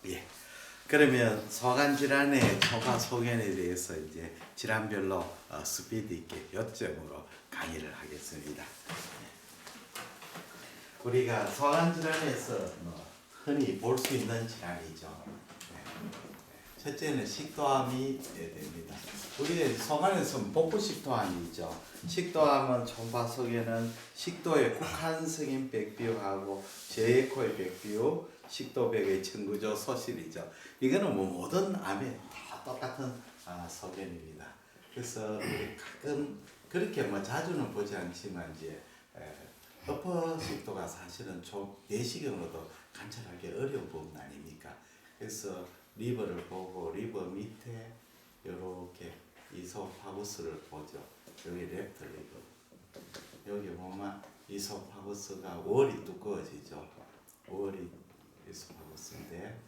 예. 그러면 소관 질환의 초과 소견에 대해서 이제 질환별로 스피드 있게 요점으로 강의를 하겠습니다. 우리가 소관 질환에서 흔히 볼 수 있는 질환이죠. 첫째는 식도암이 됩니다. 우리가 소관에서 복부 식도암이죠. 식도암은 총파 속에는 식도의 국한성인 백비유하고 제에코의 백비유, 식도벽의 청구조 소실이죠. 이거는 뭐 모든 암에 다 똑같은 소견입니다. 그래서 우리 가끔 그렇게 뭐 자주는 보지 않지만 이제 어퍼 식도가 사실은 좀 내시경으로도 관찰하기 어려운 부분 아닙니까? 그래서 리버를 보고 리버 밑에 이렇게 이소파구스를 보죠. 여기 랩터 리버. 여기 보면 이소파구스가 월이 두꺼워지죠. 월이 이소파구스인데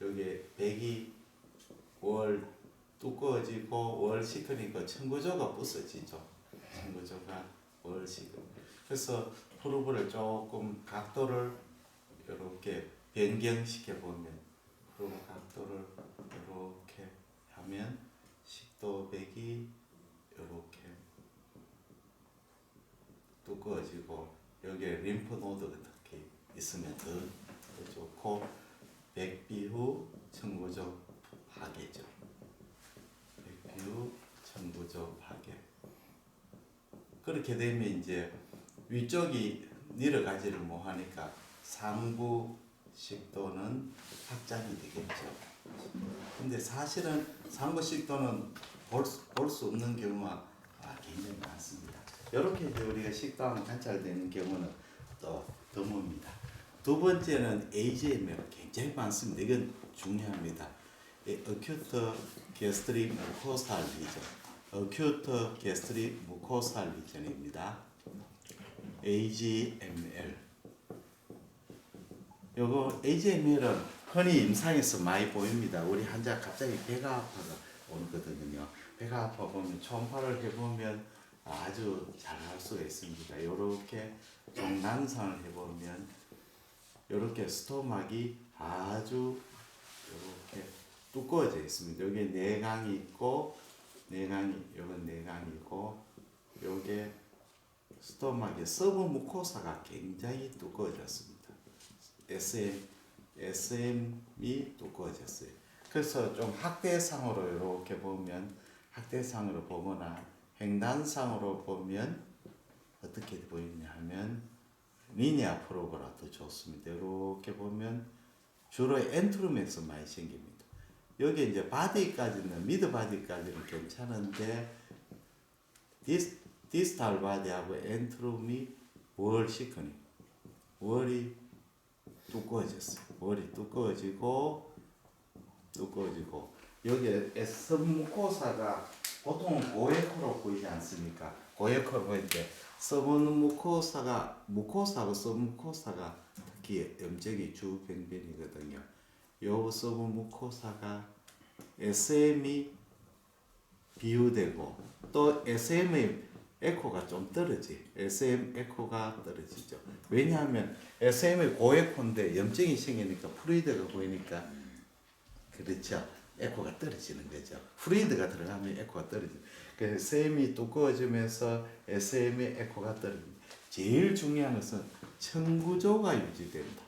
여기 백이 월 두꺼워지고 월 시크니까 청구조가 부서지죠. 청구조가 월 시크. 그래서 프루브를 조금 각도를 이렇게 변경시켜 보면 프루브 각도를 이렇게 하면 식도백이 이렇게 두꺼워지고 여기에 림프 노드가 특히 있으면 더 좋고 백비후 청구조 파괴죠. 백비후 청구조 파괴. 그렇게 되면 이제 위쪽이 내려가지를 못하니까 상부 식도는 확장이 되겠죠. 근데 사실은 상부 식도는 볼 수 없는 경우가 굉장히 많습니다. 이렇게 이제 우리가 식도암 관찰되는 경우는 또 드뭅니다. 두 번째는 AGML 굉장히 많습니다. 이건 중요합니다. Acute Gastric Mucosal Lesion, Acute Gastric Mucosal Lesion입니다. AGML. 요거 AGML은 흔히 임상에서 많이 보입니다. 우리 환자 갑자기 배가 아파가 오거든요. 배가 아파 보면 초음파를 해보면 아주 잘 할 수가 있습니다. 요렇게 종난상을 해보면 요렇게 스토막이 아주 요렇게 두꺼워져 있습니다. 여기 내강이 있고 요건 내강이고 요게 스토막의 서브 무코사가 굉장히 두꺼워졌습니다. SM이 두꺼워졌어요. 그래서 좀 학대상으로 이렇게 보면 학대상으로 보거나 횡단상으로 보면 어떻게 보이냐 하면 리니아 프로브라 더 좋습니다. 이렇게 보면 주로 엔트룸에서 많이 생깁니다. 여기 이제 바디까지는 미드 바디까지는 괜찮은데 디스탈 바디하고 엔트룸이 월 시커니 월이 두꺼워졌어요. 월이 두꺼워지고 여기에 서브무코사가 보통은 고에코로 보이지 않습니까? 고에코로 보이는데 무코사하고 서브무코사가 특히 염증이 주변변이거든요. 요 서브무코사가 SM이 비유되고 또 SM의 에코가 좀 SM 에코가 떨어지죠. 왜냐하면 SM이 고에코인데 염증이 생기니까 프루이드가 보이니까 그렇죠. 에코가 떨어지는 거죠. 프루이드가 들어가면 에코가 떨어지죠. 그래서 SM이 두꺼워지면서 SM의 에코가 떨어집니다. 제일 중요한 것은 청구조가 유지된다.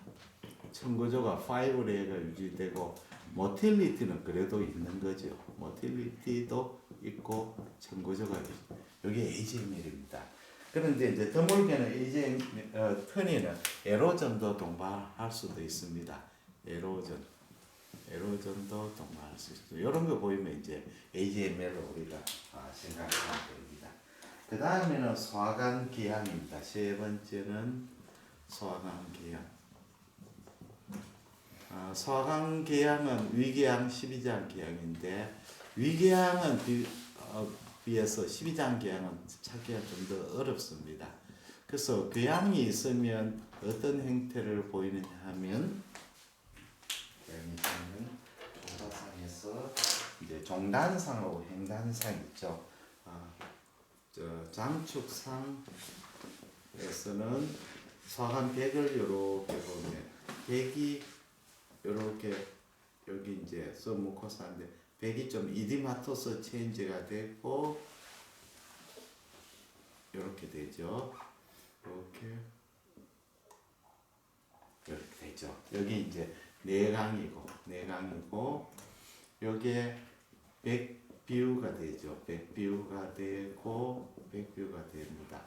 청구조가 5레이가 유지되고 모틸리티는 그래도 있는 거죠. 모틸리티도 있고 청구조가 여기 AGML입니다. 그런데 이제 드물게는 터니는 에로전도 동반할 수도 있습니다. 에로전도 동반할 수 있죠. 이런 거 보이면 이제 AGML로 우리가 생각하면 됩니다. 그 다음에는 소화관 기향입니다. 세 번째는 소화관 기향. 소화관 기향은 위궤양, 십이장 기향인데 위궤양은 비해서 십이장 기향은 찾기가 좀 더 어렵습니다. 그래서 궤양이 있으면 어떤 형태를 보이느냐 하면 조사상에서 이제 종단상하고 횡단상 있죠. 장축상에서는 소화관 벽을 이렇게 보면 벽이 이렇게 여기 이제 서무코사인데 백이 좀 이디마토스 체인지가 되고 이렇게 되죠. 이렇게 되죠. 여기 이제 내강이고 여기에 백뷰가 되죠. 백뷰가 됩니다.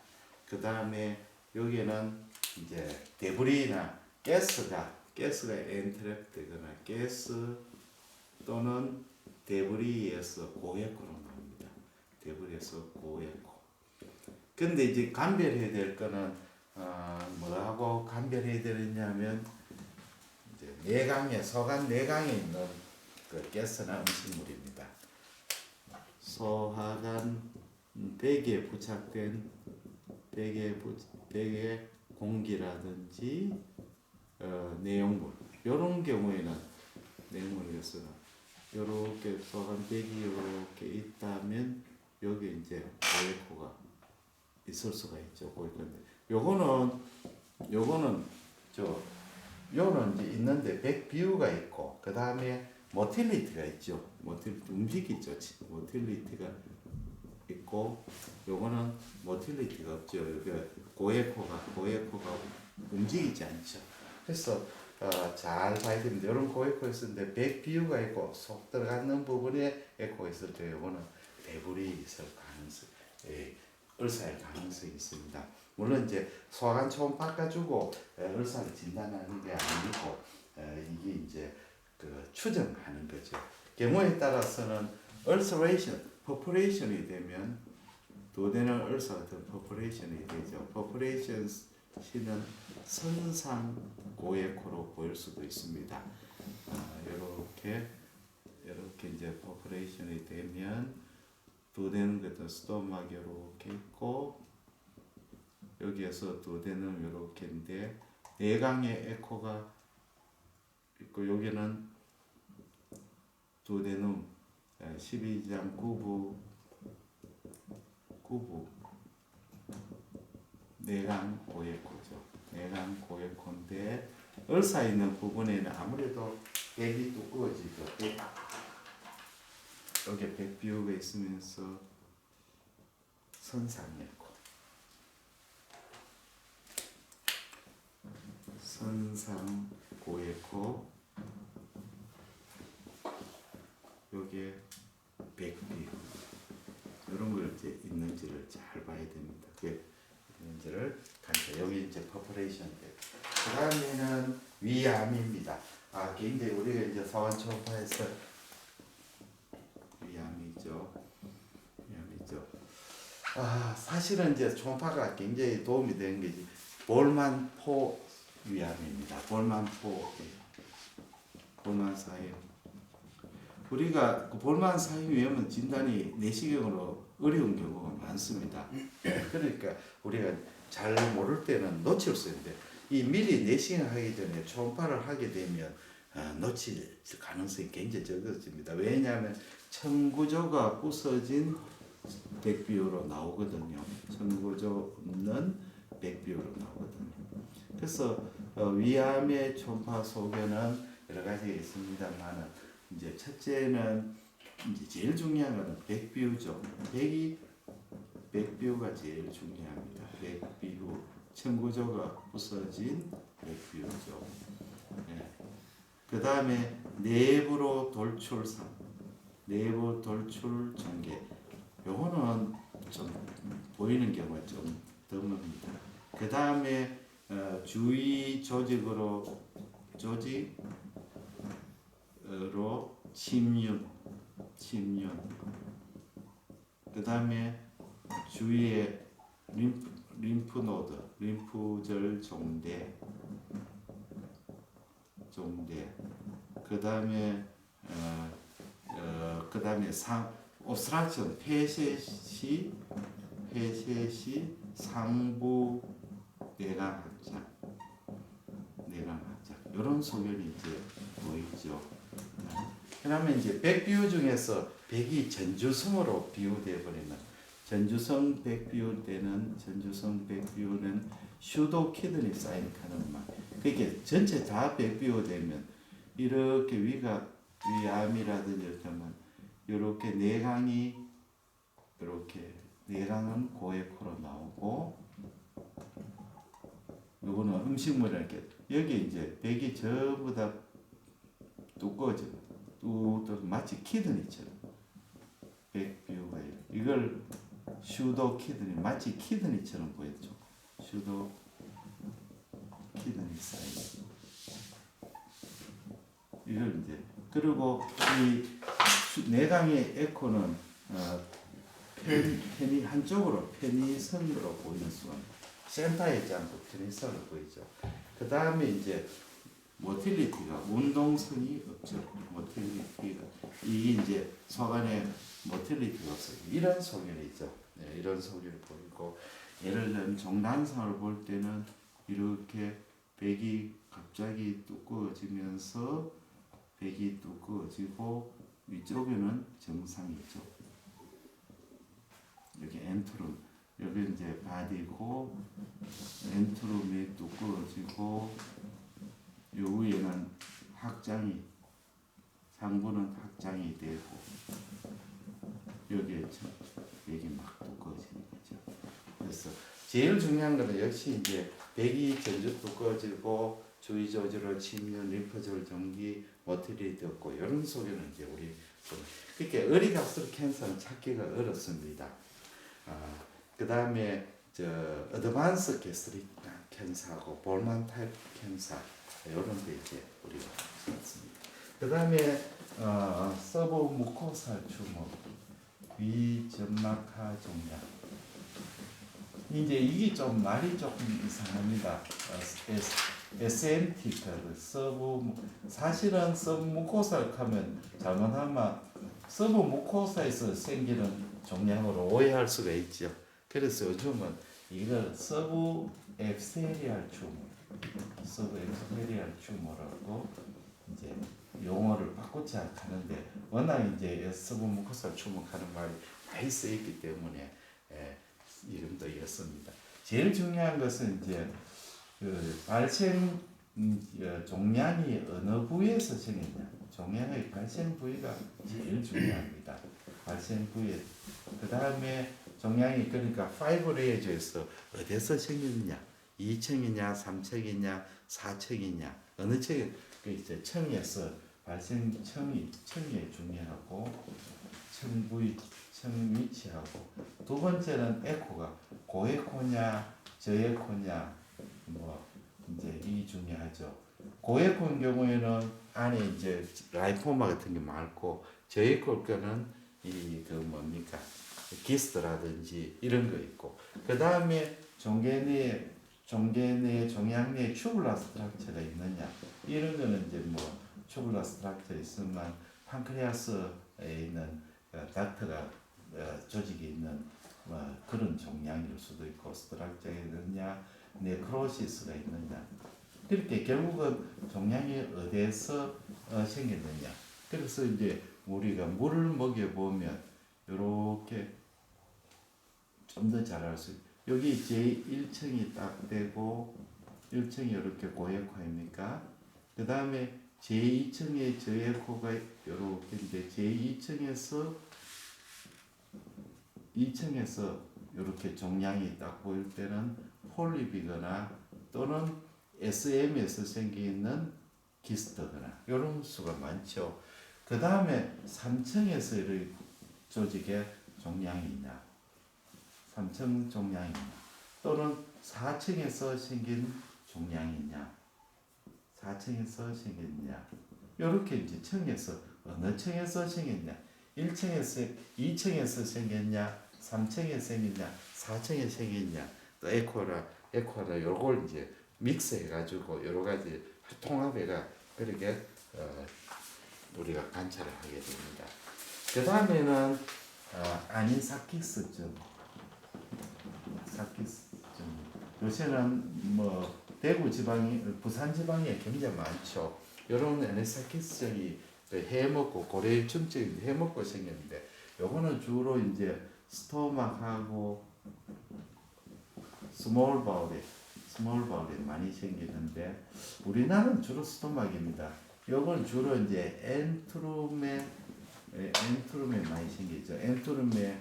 그 다음에 여기는 이제 데브리나 가스가 엔트랩 되거나 가스 또는 데브리에서 고에코로 나옵니다. 데브리에서 고에코. 근데 이제 감별해야 될 거는 뭐라고 감별해야 되느냐면 이제 서간 내강에 있는 그 가스나 음식물입니다. 소화관 백에 부착된 백의 공기라든지 내용물 이런 경우에는 내용물에서는 이렇게 소화관 백이 이렇게 있다면 여기 이제 고에코가 있을 수가 있죠. 고에코인데 요거는 요는 이제 있는데 백비유가 있고 그 다음에 모틸리티가 있죠. 모틸리티 움직이죠. 모틸리티가 있고 요거는 모틸리티가 없죠. 고에코가 움직이지 않죠. 그래서 잘 봐야 됩니다. 이런 고에코 있었는데 백비유가 있고 속 들어가는 부분에 에코가 있을 때 요거는 배불이 있을 가능성, 을사일 가능성이 있습니다. 물론 이제 소화관 초음파 가지고 을사를 진단하는 게 아니고 이게 이제 그 추정하는 거죠. 경우에 따라서는 퍼포레이션이 되면 도대는 을사 같은 퍼포레이션이 되죠. 퍼포레이션 시는 선상 고에코로 보일 수도 있습니다. 이렇게 이제 퍼포레이션이 되면 도대는 것은 스토막이 이렇게 있고 여기에서 도대는 이렇게인데 내강의 에코가 있고 여기는 도대는 12장 9부 내강 고에코죠. 내강 고에코인데 을사 있는 부분에는 아무래도 백이 두꺼워지죠. 여기 백비유가 있으면서 선상에코 선상 고에코 여기에 백비유 이런 걸 이제 있는지를 잘 봐야 됩니다. 그게 있는지를 간다. 여기 이제 퍼포레이션 그 다음에는 위암입니다. 굉장히 우리가 이제 서원 초음파에서 위암이죠. 사실은 이제 초음파가 굉장히 도움이 되는 게 볼만포 위암입니다. 볼만포 사임. 우리가 그 볼만 사임 위험은 진단이 내시경으로 어려운 경우가 많습니다. 그러니까 우리가 잘 모를 때는 놓칠 수 있는데 이 미리 내시경 하기 전에 초음파를 하게 되면 놓칠 가능성이 굉장히 적어집니다. 왜냐하면 청구조가 부서진 백비유로 나오거든요. 청구조 없는 백비유로 나오거든요. 그래서 위암의 초음파 속에는 여러 가지가 있습니다만 이제 첫째는 이제 제일 중요한 것은 백비유죠. 백비유가 제일 중요합니다. 백비유 청구조가 부서진 백비유죠. 그 다음에 내부 돌출 전개. 요거는 좀 보이는 경우가 좀 드뭅니다. 그 다음에 주위 조직으로 침륜. 그 다음에 주위에 림프노드, 림프절 종대. 그 다음에 오스트락션 폐쇄 시 상부 내강 합작 이런 소견이 이제 보이죠. 그러면 이제 백비유 중에서 백이 전주성으로 비유되어 버리면 전주성 백비유는 슈도 키드니 사인 카르마. 그게 전체 다 백비유 되면 이렇게 위가 위암이라든지 이렇게 하면 이렇게 내강이 이렇게 내강은 고에코로 나오고 요거는 음식물이라 이렇게 여기 이제 백이 전부 다 두꺼워져 또 마치 키드니처럼 백 뷰가 이걸 슈도 키드니 마치 키드니처럼 보였죠. 슈도 키드니 사이즈 이걸 이제 그리고 이 내강의 에코는 편이 한쪽으로 편의선으로 보이는 수는 센터에 있지 않고 편의선으로 보이죠. 그 다음에 이제 모틸리티가 운동성이 없죠. 모틸리티가 이게 이제 소관에 모틸리티가 없어요. 이런 소견이죠. 네, 이런 소견을 보이고 예를 들면 종단상을 볼 때는 이렇게 백이 갑자기 두꺼워지면서 백이 두꺼워지고 위쪽에는 정상이죠. 여기 엔트룸 여기 이제 바디고 엔트룸이 두꺼워지고 요 위에는 확장이 상부는 확장이 되고 여기에 백이 막 두꺼워지는 거죠. 그래서 제일 중요한 거는 역시 이제 백이 전주 두꺼워지고 주위 조직을 침륜, 림프절 전기, 모틸리티 없고 이런 속에는 이제 우리 그렇게 어리 갈수록 캔서는 찾기가 어렵습니다. 그 다음에 어드밴스 게스트릭 캔서하고 볼만 타입 캔서 이런 데 이제 우리가 찾습니다. 그 다음에 서브 무코살 튜머, 위점막하 종양. 이제 이게 좀 말이 조금 이상합니다. SMT가 서브 사실은 서브 무코살 하면 잘못하면 서브 무코사에서 생기는 종양으로 오해할 수가 있죠. 그래서 요즘은 이걸 서브 앱세리알 튜머, 서브 앱세리알 튜머라고 이제 용어를 바꾸지 않는데 워낙 이제 서브 무코사 튜머 하는 말이 많이 쓰였기 때문에 이름도 이었습니다. 제일 중요한 것은 이제 그 발생 종양이 어느 부위에서 생겼냐. 종양의 발생 부위가 제일 중요합니다. 발생 부위. 그 다음에 종양이 그러니까 파이브레이즈에서 어디서 생겼냐. 2층이냐, 3층이냐, 4층이냐, 어느 층, 그 이제 층에서 발생 층이 중요하고 층 부위, 층 위치하고 두 번째는 에코가 고에코냐, 저에코냐, 뭐 이제 이 중요하죠. 고에코인 경우에는 안에 이제 라이포마 같은 게 많고 저에코일 거는 이 그 뭡니까 기스트라든지 이런 거 있고 그 다음에 종양 내 튜블러 스트럭처가 있느냐 이런 거는 이제 뭐 튜블러 스트럭처 있으면 판크레아스에 있는 닥터가 조직이 있는 뭐 그런 종양일 수도 있고 스트럭처가 있느냐 네크로시스가 있느냐 그렇게 결국은 종양이 어디에서 생겼느냐 그래서 이제 우리가 물을 먹여보면 이렇게 좀 더 잘 알 수 있어요. 여기 제1층이 딱 되고 1층이 이렇게 고에코입니까? 그 다음에 제2층에 저에코가 이렇게인데 제2층에서 2층에서 이렇게 종양이 딱 보일 때는 폴립이거나 또는 SM에서 생기는 기스트거나 이런 수가 많죠. 그 다음에 3층에서 이런 조직에 종양이 있냐 3층 종양이 있냐 또는 4층에서 생긴 종양이 있냐 4층에서 생겼냐 이렇게 이제 층에서 어느 층에서 생겼냐 1층에서 2층에서 생겼냐 3층에 생겼냐 4층에 생겼냐 또 에코라 요걸 이제 믹스해 가지고 여러 가지 통합해가 그렇게 우리가 관찰을 하게 됩니다. 그 다음에는 아니사키스증, 요새는 뭐 대구 지방이 부산 지방에 굉장히 많죠. 이런 아니사키스증이 해먹고 고래일증증 해먹고 생겼는데, 요거는 주로 이제 스토막하고 스몰 바울에 많이 생기는데 우리나라는 주로 스토막입니다. 요건 주로 이제 엔트룸에 많이 생기죠. 엔트룸에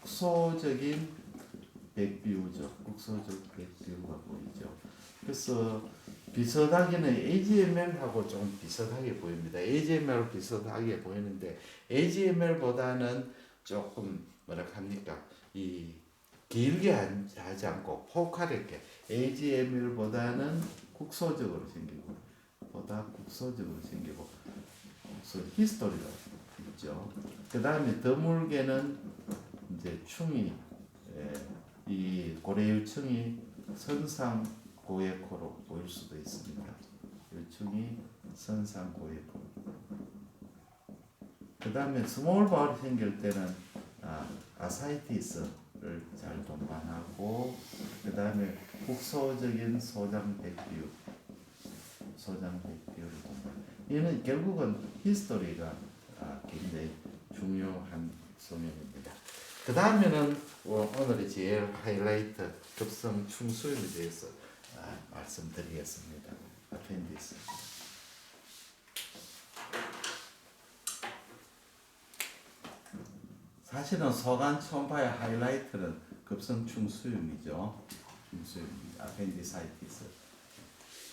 국소적인 백비우죠. 국소적 백비우가 보이죠. 그래서 비슷하게는 AGML하고 좀 비슷하게 보입니다. AGML 비슷하게 보이는데 AGML보다는 조금 뭐라 합니까? 이 길게 하지 않고 포괄하게 AGML보다는 국소적으로 생기고 국소적으로 생기고 히스토리가 있죠. 그 다음에 드물게는 이제 충이 이 고래유충이 선상 고해코로 보일 수도 있습니다. 유충이 선상 고해코. 그 다음에 스몰 바울이 생길 때는 아사이티스를 잘 동반하고 그 다음에 국소적인 소장 백비율을 동반. 이는 결국은 히스토리가 굉장히 중요한 소명입니다. 그 다음에는 오늘의 제일 하이라이트 급성 충수염에 대해서 말씀드리겠습니다. 아펜디스. 사실은 소관 초음파의 하이라이트는 급성 충수염이죠. 충수염입니다. 아펜디사이티스.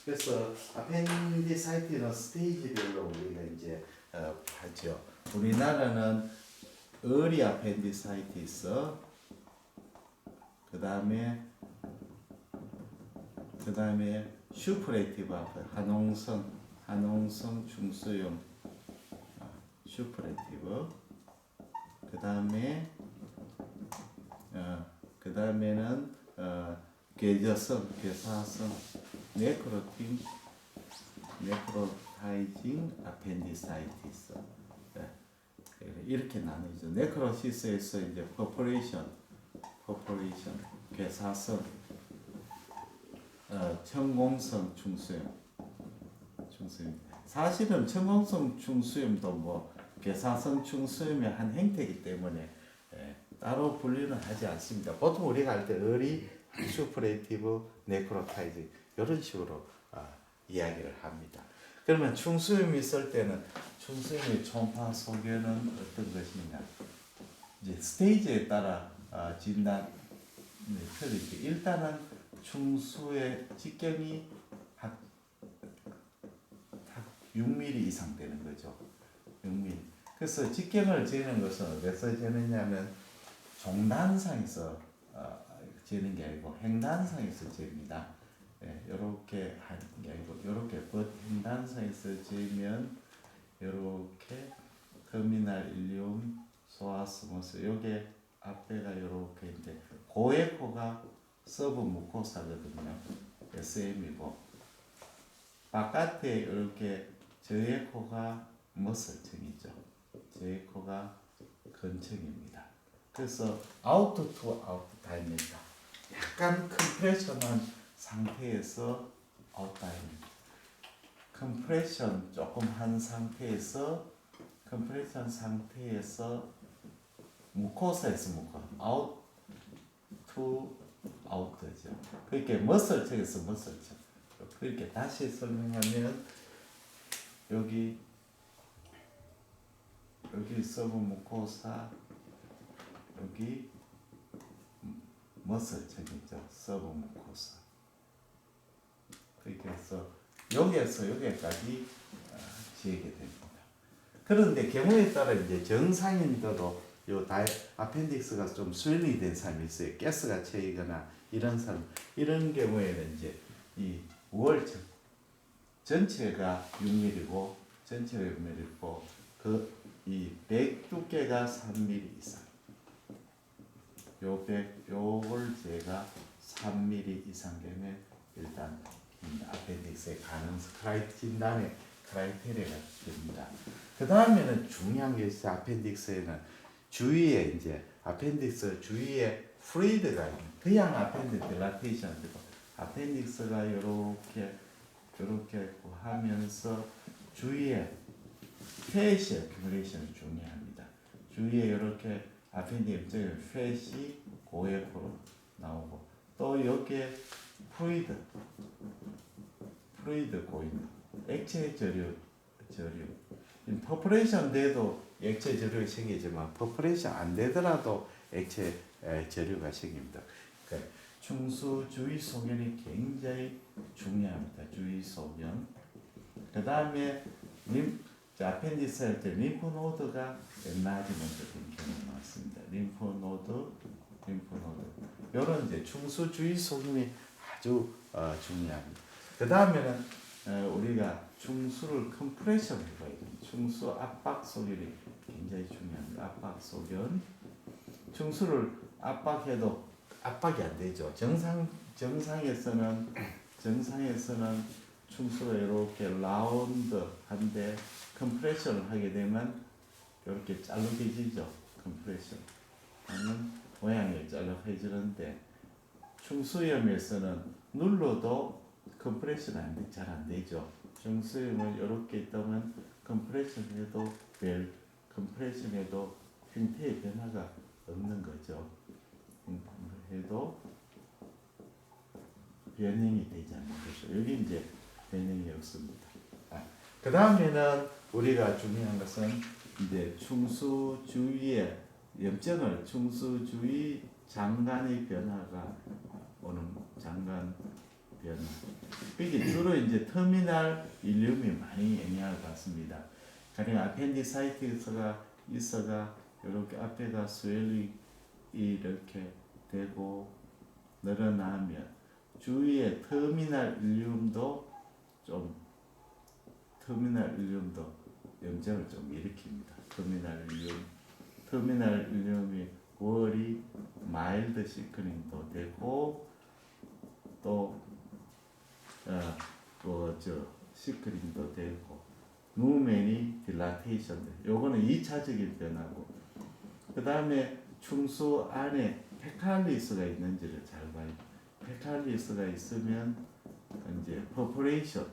그래서 아펜디사이티는 스테이지별로 우리가 이제 하죠. 우리나라는 어리 아펜디사이티스, 그 다음에 슈퍼레티브 한홍성 중수염 슈퍼레티브, 그 다음에는 괴사성 네크로타이징 아펜디사이티스. 이렇게 나누죠. 네크로시스에서 이제 퍼포레이션, 괴사성, 천공성 충수염. 사실은 천공성 충수염도 뭐 괴사성 충수염의 한 행태이기 때문에 따로 분류는 하지 않습니다. 보통 우리가 할 때 어리, 슈퍼레이티브, 네크로타이징 이런 식으로 이야기를 합니다. 그러면 충수염이 있을 때는 충수염의 초음파 소견은 어떤 것이냐? 이제 스테이지에 따라 진단이 틀리죠. 일단은 충수의 직경이 한 6mm 이상 되는 거죠. 6mm. 그래서 직경을 재는 것은 어디서 재느냐면 종단상에서 재는 게 아니고 행단상에서 재입니다. 이렇게 하는 게 아니고 이렇게 횡단상에서 재면 이렇게 터미널 일리움 소아스모스 요게 앞에가 이렇게 이제 고에코가 서브 무코사거든요. SM이고 바깥에 이렇게 저에코가 머슬층이죠. 저에코가 근층입니다. 그래서 아우트 투 아우트 다입니다. 약간 컴프레션한 상태에서 아웃다입니다. 컴프레션 조금 한 상태에서 무코사에서 아웃 투 아웃죠. 그렇게 머슬층에서 머슬층. 그렇게 다시 설명하면 여기 서브 무코사 여기 머슬층이죠. 서브 무코사. 그렇게 해서 여기에서 여기까지 지게 됩니다. 그런데 경우에 따라 이제 정상인들도 요 아펜딕스가 좀 스웰링이 된 사람이 있어요. 가스가 채이거나 이런 사람, 이런 경우에는 이제 이 우월층 전체가 6mm고 그 이 백 두께가 3mm 이상. 요걸 제가 3mm 이상 되면 일단 아펜딕스의 가능성 진단의 크라이테리아가 됩니다. 그 다음에는 중요한 게 있어요. 아펜딕스에는 주위에 이제 아펜딕스 주위에 플루이드가 그냥 아펜딕스 딜라테이션 되고 아펜딕스가 이렇게 하면서 주위에 페이시 어큐뮬레이션이 중요합니다. 주위에 이렇게 아펜딕스 페이시 고에코로 나오고 또 여기에 플루이드 고인 액체 저류 저류. 퍼포레이션 돼도 액체 저류가 생기지만 퍼포레이션 안 되더라도 액체 저류가 생깁니다. 그러니까 충수 주위 소견이 굉장히 중요합니다. 주위 소견. 그 다음에 아펜디스 할 때 림프노드가 엔라지먼트 된 경우가 많습니다. 림프노드. 이런 이제 충수 주위 소견이 아주 중요합니다. 그 다음에는 우리가 충수를 컴프레션 해봐야 됩니다. 충수 압박 소견이 굉장히 중요합니다. 압박 소견. 충수를 압박해도 압박이 안 되죠. 정상에서는 충수가 이렇게 라운드한데 컴프레션을 하게 되면 이렇게 짤룩해지죠. 컴프레션 하면 모양이 짤룩해지는데 충수염에서는 눌러도 컴프레션 잘 안 되죠. 충수염은 이렇게 있다면 컴프레션해도 형태의 변화가 없는 거죠. 해도 변형이 되지 않는 거죠. 여기 이제 변형이 없습니다. 그 다음에는 우리가 중요한 것은 이제 충수 주위의 염증을 충수 주위 장간의 변화가 오는 장간 변화. 이게 주로 이제 터미널 일륨이 많이 영향을 받습니다. 가령 아펜디사이티스가 있어가 이렇게 앞에가 스웰링이 이렇게 되고 늘어나면 주위에 터미널 일륨도 염증을 좀 일으킵니다. 터미널 일륨이 월이 마일드 시크닝도 되고 또 시크링도 되고 누멘이 딜라테이션 요거는 2차적인 변화고 그 다음에 충수 안에 페칼리스가 있는지를 잘 봐요. 페칼리스가 있으면 이제 퍼포레이션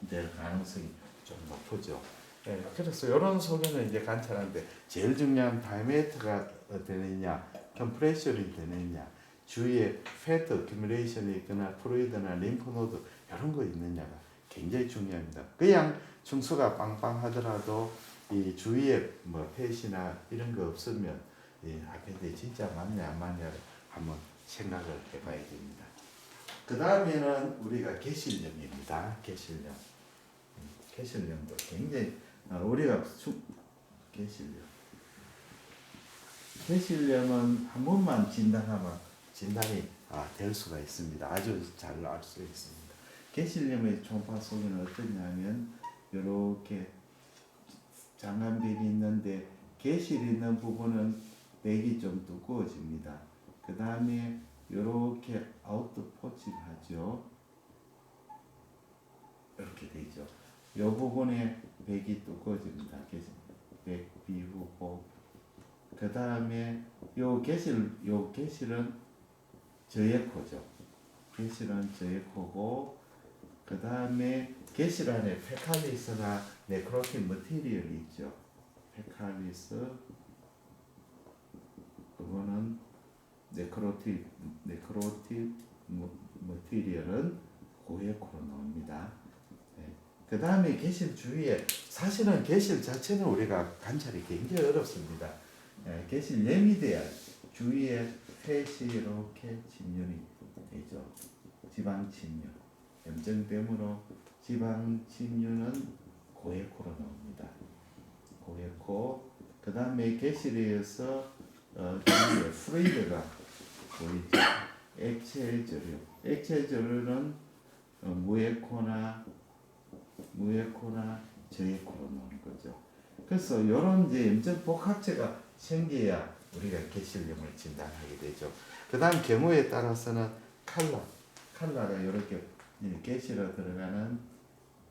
될 가능성이 좀 높죠. 네, 그래서 이런 소견을 이제 관찰하는데 제일 중요한 다이메트가 되느냐, 컴프레션이 되느냐, 주위에 패트 어큐뮬레이션이 있거나 프루이드나 림프노드 이런 거 있느냐가 굉장히 중요합니다. 그냥 충수가 빵빵하더라도 이 주위에 뭐 펫이나 이런 거 없으면 근데 진짜 맞냐 안 맞냐를 한번 생각을 해봐야 됩니다. 그 다음에는 우리가 개실염입니다. 개실염도 굉장히 우리가 개실염은 한 번만 진단하면 진단이 될 수가 있습니다. 아주 잘 알 수 있습니다. 개실염의 초음파 소견은 어떠냐면 이렇게 장간벽이 있는데 개실 있는 부분은 백이 좀 두꺼워집니다. 그 다음에 이렇게 아웃포치하죠. 이렇게 되죠. 이 부분에 백이 두꺼워집니다. 백 비우고 그 다음에 요 개실은 저예코죠. 개실은 저예코고 그 다음에 개실 안에 페칼리스나 네크로틱 머티리얼이 있죠. 페칼리스 그거는 네크로틱 머티리얼은 고예코로 나옵니다. 네. 그 다음에 개실 주위에 사실은 개실 자체는 우리가 관찰이 굉장히 어렵습니다. 개실 염이 돼야 주위에 펫이 이렇게 침륜이 되죠. 지방 침륜. 염증됨으로 지방 침륜은 고예코로 나옵니다. 고예코. 그 다음에 개실에서 주위에 프루이드가 보이죠. 액체 저류는 무에코나 저에코로 나오는 거죠. 그래서 이런 이제 염증 복합체가 생겨야 우리가 개실염을 진단하게 되죠. 그 다음 경우에 따라서는 칼라가 이렇게 개실에 들어가는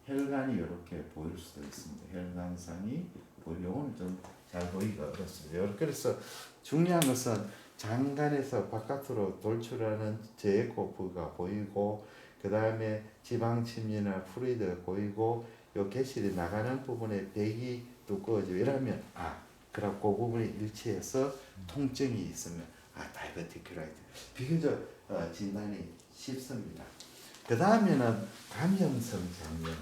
혈관이 이렇게 보일 수도 있습니다. 혈관상이 보이려면 좀 잘 보이기가 어렵습니다. 그래서 중요한 것은 장간에서 바깥으로 돌출하는 저에코프가 보이고 그 다음에 지방 침이나 프루이드가 보이고 요 개실이 나가는 부분에 백이 두꺼워지고 이러면 그럼 그 부분이 일치해서 통증이 있으면 다이버티큐라이트 비교적 진단이 쉽습니다. 그 다음에는 감염성 장염.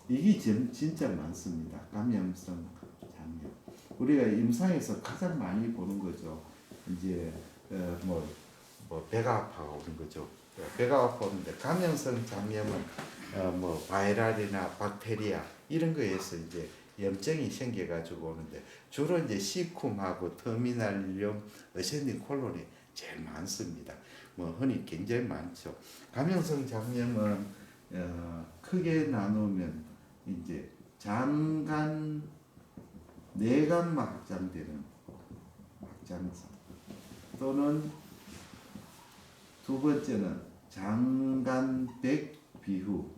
이게 진짜 많습니다. 감염성 장염. 우리가 임상에서 가장 많이 보는 거죠. 이제 뭐 배가 아파오는 거죠. 배가 아파오는데 감염성 장염은 뭐 바이럴이나 박테리아 이런 거에서 이제 염증이 생겨가지고 오는데 주로 이제 시쿰하고 터미널륨, 어센딩 콜론이 제일 많습니다. 뭐 흔히 굉장히 많죠. 감염성 장염은 크게 나누면 이제 장간 내각만 확장되는 확장성 또는 두 번째는 장간백 비후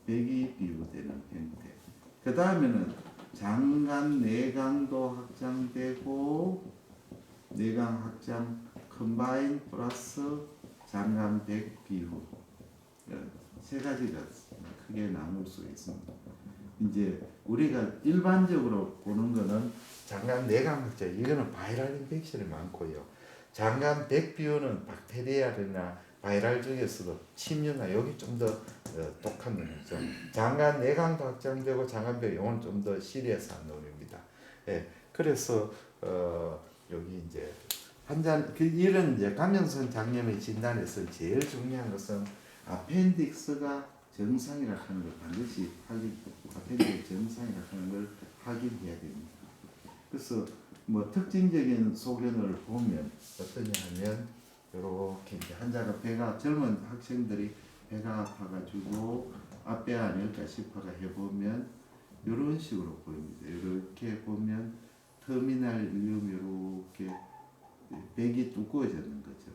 백이 비후되는 형태. 그 다음에는 장간 내강도 확장되고 내강 확장 컴바인 플러스 장간 백 비후 세 가지가 크게 나눌 수 있습니다. 이제 우리가 일반적으로 보는 거는 장간 내강 확장 이거는 바이럴 인펙션이 많고요. 장간 백 비후는 박테리아나 바이럴 중에서도 침류나 여기 좀 더 독한 놈이죠. 장간 내강도 확장되고 장간백 이건 좀 더 시리어스한 놈입니다. 예, 그래서 여기 이제 환자 이런 이제 감염성 장염의 진단에서 제일 중요한 것은 아펜딕스가 정상이라 하는 걸 반드시 아펜딕스 정상이라 하는 걸 확인해야 됩니다. 그래서 뭐 특징적인 소견을 보면 어떠냐 하면 이렇게 이제 환자가 배가 젊은 학생들이 배가 아파가지고 앞배 아닐까 싶어가 해보면 이런 식으로 보입니다. 이렇게 보면 터미널 일륨 이렇게 백이 두꺼워지는 거죠.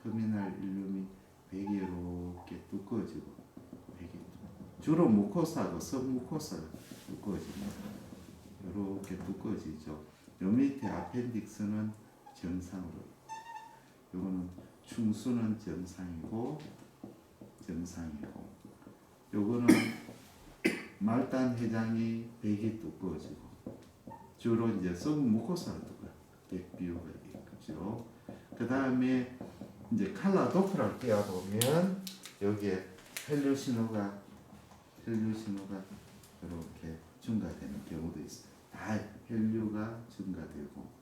터미널 일륨이 백이 이렇게 두꺼워지고 백이 주로 무코사하고 सब무코사가 두꺼워집니다. 이렇게 두꺼워지죠. 요 밑에 아펜딕스는 정상으로 요거는 충수는 정상이고 요거는 말단 해장이 백이 두꺼워지고 주로 이제 सब무코사가 두꺼워요. 백 비율가 있죠. 그 다음에 이제 칼라 도프를 띄워보면 여기에 혈류 신호가 이렇게 증가되는 경우도 있어요. 다 혈류가 증가되고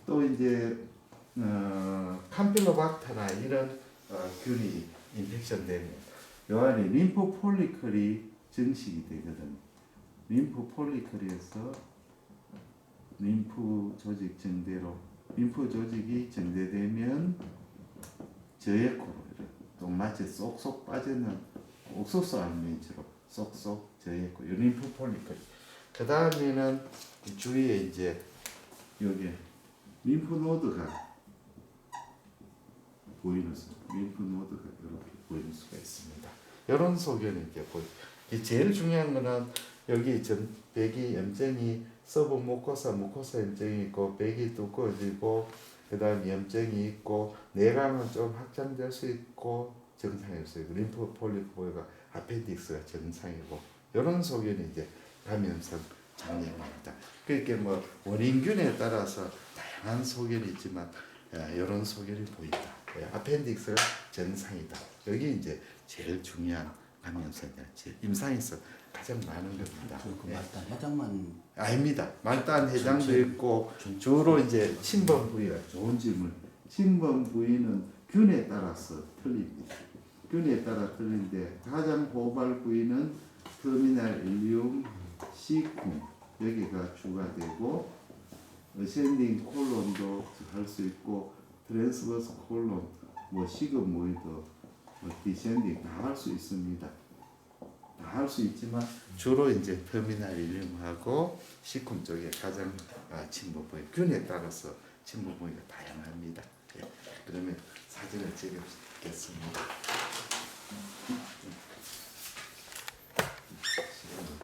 또 이제 캄필로박터나 이런 균이 인펙션 되면 요 안에 림프 폴리클이 증식이 되거든. 림프 폴리클에서 림프 조직 정대로 림프 조직이 정대되면 저액으로 또 마치 쏙쏙 빠지는 옥수수 알맹이처럼 쏙쏙 저액고 림프 폴리클. 그 다음에는 주위에 이제 여기 림프 노드가 보이는 림프 노드가 이렇게 보이는 수가 있습니다. 이런 소견이 이제 제일 중요한 거는 여기 백이 염증이 서브 무코사 염증이 있고 백이 두꺼워지고 그다음 염증이 있고 내강은 좀 확장될 수 있고 정상일 수 있고 림프 폴리포가 아펜딕스가 정상이고 이런 소견이 이제 감염성 장염입니다. 그렇게 뭐 원인균에 따라서 다양한 소견이 있지만 이런 소견이 보인다. 아펜딕스가 정상이다. 여기 이제 제일 중요한 감염성이야. 임상에서 가장 많은 겁니다. 그 말단 해장만 아닙니다. 말단 해장도 있고 주로 이제 침범 부위가 좋은 질문. 침범 부위는 균에 따라서 틀립니다. 균에 따라 틀린데 가장 고발 부위는 터미널 일리움, 시쿰 여기가 주가 되고 어센딩 콜론도 할 수 있고 트랜스버스 콜론, 뭐 시그모이드, 뭐 디센딩 다 할 수 있습니다. 다 할 수 있지만 주로 이제 터미널 일륨하고 시쿰 쪽에 가장 침범 부위 균에 따라서 침범 부위가 다양합니다. 예. 그러면 사진을 찍겠습니다.